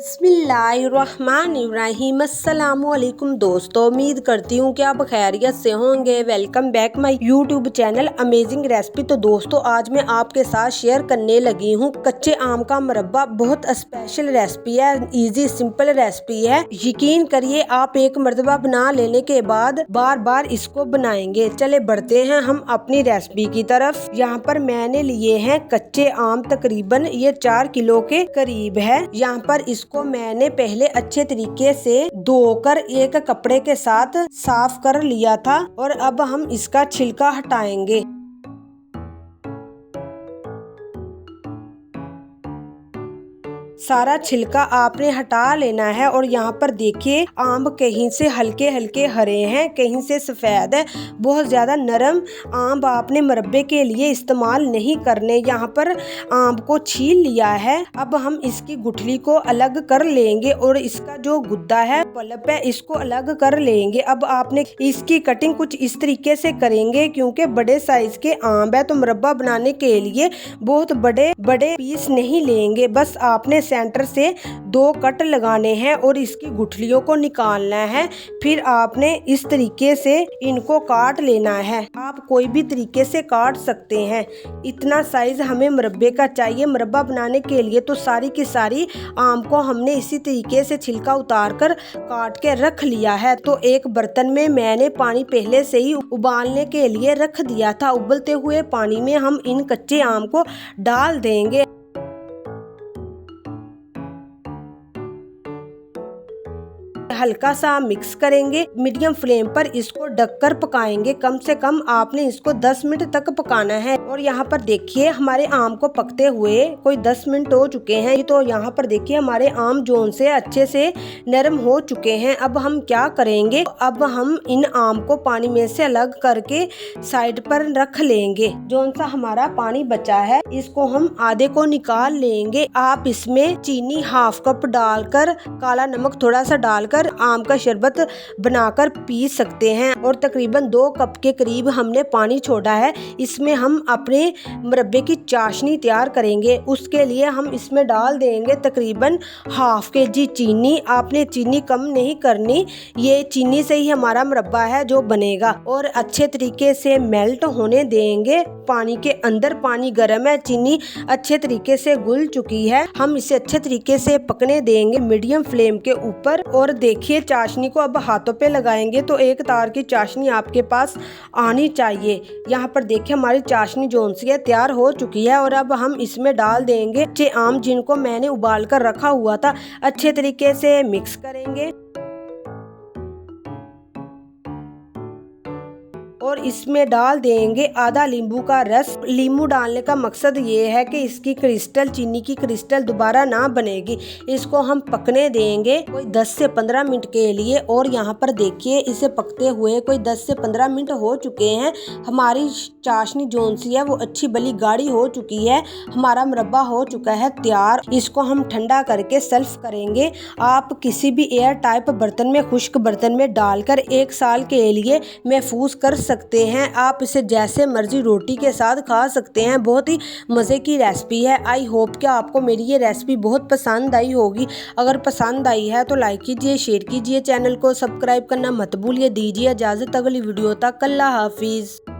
बिस्मिल्लाहिर्रहमानिर्रहीम। अस्सलामुअलैकुम दोस्तों, उम्मीद करती हूँ कि आप खैरियत से होंगे। Welcome back my YouTube channel amazing recipe. तो दोस्तों, आज मैं आपके साथ शेयर करने लगी हूँ कच्चे आम का मुरब्बा। बहुत स्पेशल रेसिपी है, इजी सिंपल रेसिपी है। यकीन करिए, आप एक मरतबा बना लेने के बाद बार बार इसको बनाएंगे। चले बढ़ते हैं हम अपनी रेसिपी की तरफ। यहाँ पर मैंने लिए हैं कच्चे आम, तकरीबन ये 4 किलो के करीब है। यहाँ पर इसको मैंने पहले अच्छे तरीके से धोकर एक कपड़े के साथ साफ कर लिया था और अब हम इसका छिलका हटाएंगे। सारा छिलका आपने हटा लेना है। और यहाँ पर देखिए, आम कहीं से हल्के हल्के हरे हैं, कहीं से सफ़ेद है। बहुत ज़्यादा नरम आम आपने मुरब्बे के लिए इस्तेमाल नहीं करने। यहाँ पर आम को छील लिया है। अब हम इसकी गुठली को अलग कर लेंगे और इसका जो गुद्दा है, पल्प है, इसको अलग कर लेंगे। अब आपने इसकी कटिंग कुछ इस तरीके से करेंगे, क्योंकि बड़े साइज के आम है तो मुरब्बा बनाने के लिए बहुत बड़े बड़े पीस नहीं लेंगे। बस आपने सेंटर से 2 कट लगाने हैं और इसकी गुठलियों को निकालना है। फिर आपने इस तरीके से इनको काट लेना है। आप कोई भी तरीके से काट सकते हैं। इतना साइज हमें मुरब्बे का चाहिए। मुरब्बा बनाने के लिए तो सारी की सारी आम को हमने इसी तरीके से छिलका उतार कर काट के रख लिया है। तो एक बर्तन में मैंने पानी पहले से ही उबालने के लिए रख दिया था। उबलते हुए पानी में हम इन कच्चे आम को डाल देंगे। हल्का सा मिक्स करेंगे। मीडियम फ्लेम पर इसको ढककर पकाएंगे। कम से कम आपने इसको 10 मिनट तक पकाना है। और यहाँ पर देखिए, हमारे आम को पकते हुए कोई 10 मिनट हो चुके हैं। तो यहाँ पर देखिए, हमारे आम जोन से अच्छे से नरम हो चुके हैं। अब हम क्या करेंगे, अब हम इन आम को पानी में से अलग करके साइड पर रख लेंगे। जोन सा हमारा पानी बचा है, इसको हम आधे को निकाल लेंगे। आप इसमें चीनी हाफ कप डालकर, काला नमक थोड़ा सा डालकर आम का शरबत बनाकर पी सकते हैं। और तकरीबन 2 कप के करीब हमने पानी छोड़ा है। इसमें हम अपने मुरब्बे की चाशनी तैयार करेंगे। उसके लिए हम इसमें डाल देंगे तकरीबन ½ kg चीनी। आपने चीनी कम नहीं करनी, ये चीनी से ही हमारा मुरब्बा है जो बनेगा। और अच्छे तरीके से मेल्ट होने देंगे पानी के अंदर। पानी गर्म है, चीनी अच्छे तरीके से घुल चुकी है। हम इसे अच्छे तरीके से पकने देंगे मीडियम फ्लेम के ऊपर। और देखिए, चाशनी को अब हाथों पे लगाएंगे तो एक तार की चाशनी आपके पास आनी चाहिए। यहाँ पर देखिए, हमारी चाशनी जोन सी है तैयार हो चुकी है। और अब हम इसमें डाल देंगे कच्चे आम जिनको मैंने उबाल कर रखा हुआ था। अच्छे तरीके से मिक्स करेंगे और इसमें डाल देंगे आधा नींबू का रस। नींबू डालने का मकसद ये है कि इसकी क्रिस्टल, चीनी की क्रिस्टल दोबारा ना बनेगी। इसको हम पकने देंगे कोई 10 से 15 मिनट के लिए। और यहाँ पर देखिए, इसे पकते हुए कोई 10 से 15 मिनट हो चुके हैं। हमारी चाशनी जोन सी है वो अच्छी बली गाढ़ी हो चुकी है। हमारा मुरब्बा हो चुका है तैयार। इसको हम ठंडा करके सर्व करेंगे। आप किसी भी एयर टाइप बर्तन में, खुश्क बर्तन में डालकर 1 साल के लिए महफूज कर सकते हैं। आप इसे जैसे मर्जी रोटी के साथ खा सकते हैं। बहुत ही मज़े की रेसिपी है। आई होप कि आपको मेरी ये रेसिपी बहुत पसंद आई होगी। अगर पसंद आई है तो लाइक कीजिए, शेयर कीजिए, चैनल को सब्सक्राइब करना मत भूलिए। दीजिए इजाज़त अगली वीडियो तक। अल्लाह हाफिज़।